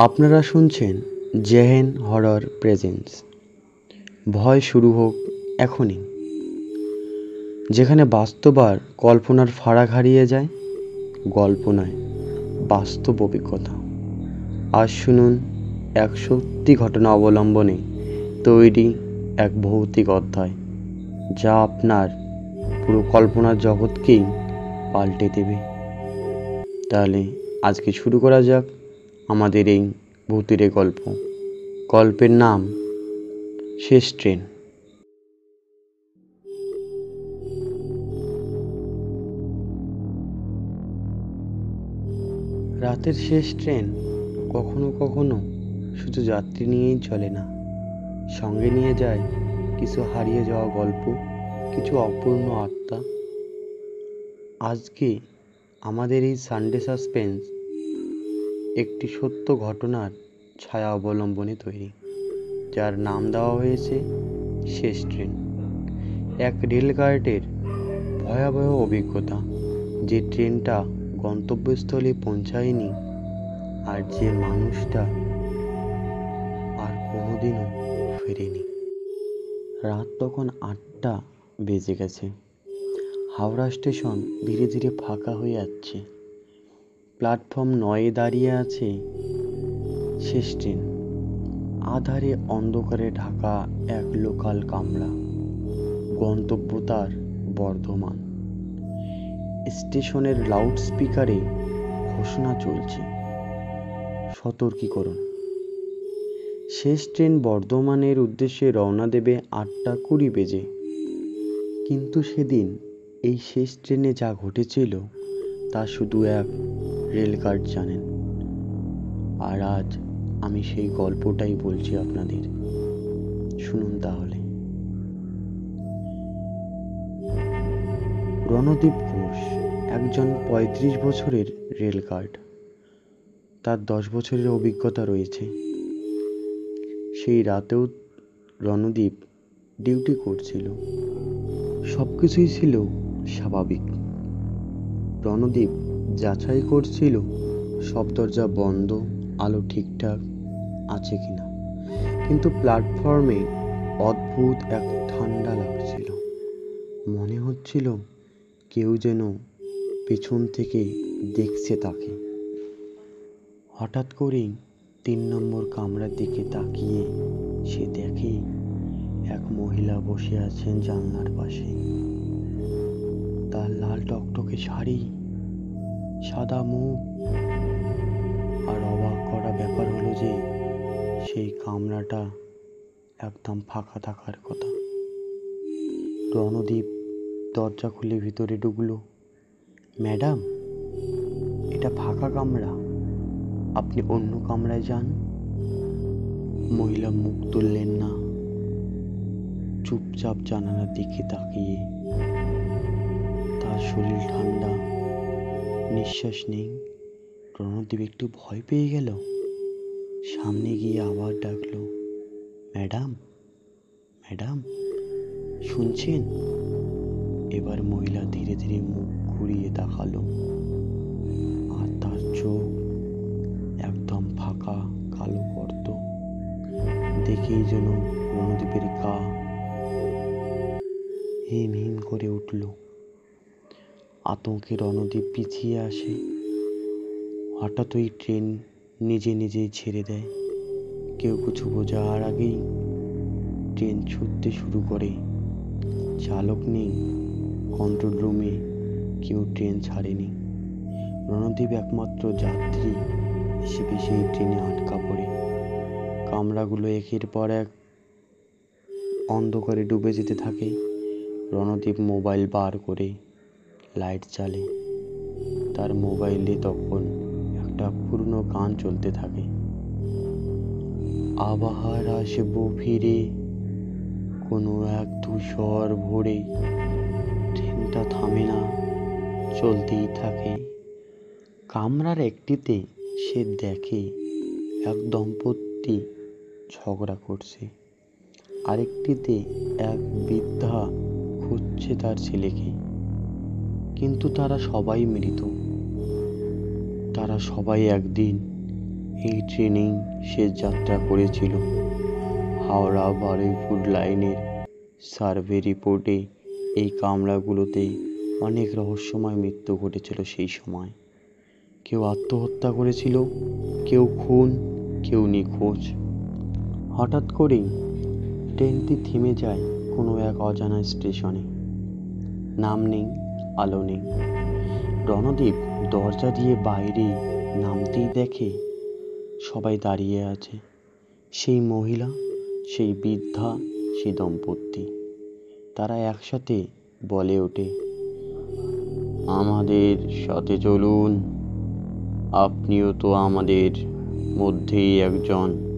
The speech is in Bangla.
আপনারা শুনছেন জেহেন হরর প্রেজেন্স। ভয় শুরু হোক এখনই। যেখানে বাস্তব আর কল্পনার ফারাক হারিয়ে যায়, গল্প নয়, বাস্তব অভিজ্ঞতা। আজ শুনুন এক সত্যি ঘটনা অবলম্বনে তৈরি এক ভৌতিক অধ্যায়, যা আপনার পুরো কল্পনার জগৎকেই পাল্টে দেবে। তাহলে আজকে শুরু করা যাক আমাদের এই ভূতের গল্প। গল্পের নাম শেষ ট্রেন। রাতের শেষ ট্রেন কখনো কখনো শুধু যাত্রী নিয়েই চলে না, সঙ্গে নিয়ে যায় কিছু হারিয়ে যাওয়া গল্প, কিছু অপূর্ণ আত্মা। আজকে আমাদের এই সানডে সাসপেন্স একটি সত্য ঘটনার ছায়া অবলম্বনে তৈরি, যার নাম দেওয়া হয়েছে শেষ ট্রেন। এক রেলগার্ডের ভয়াবহ অভিজ্ঞতা, যে ট্রেনটা গন্তব্যস্থলে পৌঁছায়নি, আর যে মানুষটা আর কোনোদিনও ফেরেনি। রাত তখন 8টা বেজে গেছে। হাওড়া স্টেশন ধীরে ধীরে ফাঁকা হয়ে যাচ্ছে। প্ল্যাটফর্ম 9-এ দাঁড়িয়ে আছে শেষ ট্রেন। আধারে অন্ধকারে ঢাকা এক লোকাল কামরা। গন্তব্য তার বর্ধমান। স্টেশনের লাউডস্পিকারে ঘোষণা চলছে, সতর্কীকরণ, শেষ ট্রেন বর্ধমানের উদ্দেশ্যে রওনা দেবে 8:20 বেজে। কিন্তু সেদিন এই শেষ ট্রেনে যা ঘটেছিল তা শুধু এক রেলগার্ড জানেন। আর আজ আমি সেই গল্পটাই বলছি আপনাদের। শুনুন তাহলে। রণদীপ ঘোষ একজন 35 বছরের রেলগার্ড। তার 10 বছরের অভিজ্ঞতা রয়েছে। সেই রাতেও রণদীপ ডিউটি করছিল। সবকিছুই ছিল স্বাভাবিক। রণদীপ যাচাই করছিল সব দরজা বন্ধ, আলো ঠিকঠাক আছে কিনা। কিন্তু প্ল্যাটফর্মে অদ্ভুত এক ঠান্ডা লাগছিল। মনে হচ্ছিল কেউ যেন পেছন থেকে দেখছে তাকে। হঠাৎ করেই 3 নম্বর কামরার দিকে তাকিয়ে সে দেখে এক মহিলা বসে আছেন জানলার পাশে। তার লাল টকটকে শাড়ি, সাদা মুখ। আর অবাক করা ব্যাপার হলো যে সেই কামরাটা একদম ফাঁকা থাকার কথা। রণদীপ দরজা খুলে ভিতরে ঢুকলো। ম্যাডাম, এটা ফাঁকা কামরা, আপনি অন্য কামরায় যান। মহিলা মুখ তুললেন না, চুপচাপ জানালার দিকে তাকিয়ে। তার শরীর ঠান্ডা, নিঃশ্বাস নেই। রণদীপ একটু ভয় পেয়ে গেল। সামনে গিয়ে আবার ডাকলো, ম্যাডাম, ম্যাডাম, শুনছেন? এবার মহিলা ধীরে ধীরে মুখ ঘুরিয়ে তাকালো, আর তার চোখ একদম ফাঁকা, কালো গর্ত। দেখেই যেন রণদীপের গা হিম হিম করে উঠল। আতঙ্কে রণদীপ পিছিয়ে আসে। হঠাৎ ওই ট্রেন নিজে নিজেই ছেড়ে দেয়। কেউ কিছু বোঝার আগেই ট্রেন ছুটতে শুরু করে। চালক নেই, কন্ট্রোল রুমে কেউ ট্রেন ছাড়েনি। রণদীপ একমাত্র যাত্রী হিসেবে সেই ট্রেনে আটকা পড়ে। কামরাগুলো একের পর এক অন্ধকারে ডুবে যেতে থাকে। রণদীপ মোবাইল বার করে লাইট জ্বালে। তার মোবাইলে তখন একটা পুরনো গান চলতে থাকে, আবার আসবো ফিরে কোনো এক ধূসর ভোরে। ট্রেনটা থামে না, চলতেই থাকে। কামরার একটিতে সে দেখে এক দম্পতি ঝগড়া করছে, আরেকটিতে এক বৃদ্ধা খুঁজছে তার ছেলেকে। কিন্তু তারা সবাই মৃত। তারা সবাই একদিন এই ট্রেনেই সে যাত্রা করেছিল। হাওড়া বারুইপুর লাইনের সার্ভে রিপোর্টে এই কামরাগুলোতে অনেক রহস্যময় মৃত্যু ঘটেছিল সেই সময়। কেউ আত্মহত্যা করেছিল, কেউ খুন, কেউ নিখোঁজ। হঠাৎ করেই ট্রেনটি থেমে যায় কোনো এক অজানা স্টেশনে। নাম নেই, আলো নেই। রণদীপ দরজা দিয়ে বাইরে নামতেই দেখে সবাই দাঁড়িয়ে আছে। সেই মহিলা, সেই বৃদ্ধা, সেই দম্পতি। তারা একসাথে বলে ওঠে, আমাদের সাথে চলুন, আপনিও তো আমাদের মধ্যেই একজন।